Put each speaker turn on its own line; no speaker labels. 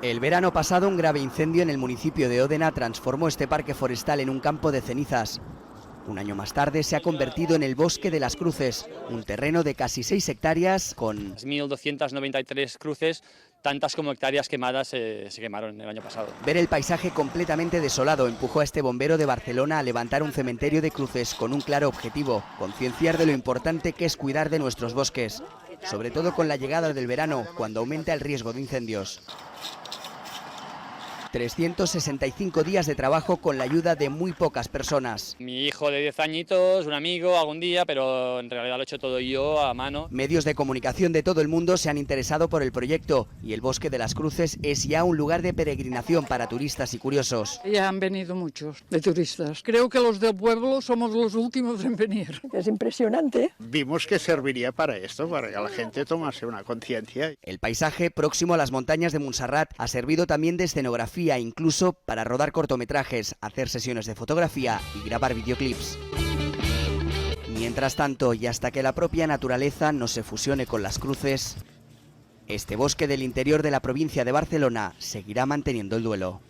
El verano pasado, un grave incendio en el municipio de Ódena transformó este parque forestal en un campo de cenizas. Un año más tarde se ha convertido en el Bosque de las Cruces, un terreno de casi 6 hectáreas con
1.293 cruces, tantas como hectáreas quemadas se quemaron el año pasado.
Ver el paisaje completamente desolado empujó a este bombero de Barcelona a levantar un cementerio de cruces con un claro objetivo: concienciar de lo importante que es cuidar de nuestros bosques, sobre todo con la llegada del verano, cuando aumenta el riesgo de incendios. 365 días de trabajo con la ayuda de muy pocas personas.
Mi hijo de 10 añitos, un amigo, algún día, pero en realidad lo he hecho todo yo a mano.
Medios de comunicación de todo el mundo se han interesado por el proyecto y el Bosque de las Cruces es ya un lugar de peregrinación para turistas y curiosos.
Ya han venido muchos de turistas. Creo que los del pueblo somos los últimos en venir.
Es impresionante.
Vimos que serviría para esto, para que la gente tomase una conciencia.
El paisaje próximo a las montañas de Montserrat ha servido también de escenografía, incluso para rodar cortometrajes, hacer sesiones de fotografía y grabar videoclips. Mientras tanto, y hasta que la propia naturaleza no se fusione con las cruces, este bosque del interior de la provincia de Barcelona seguirá manteniendo el duelo.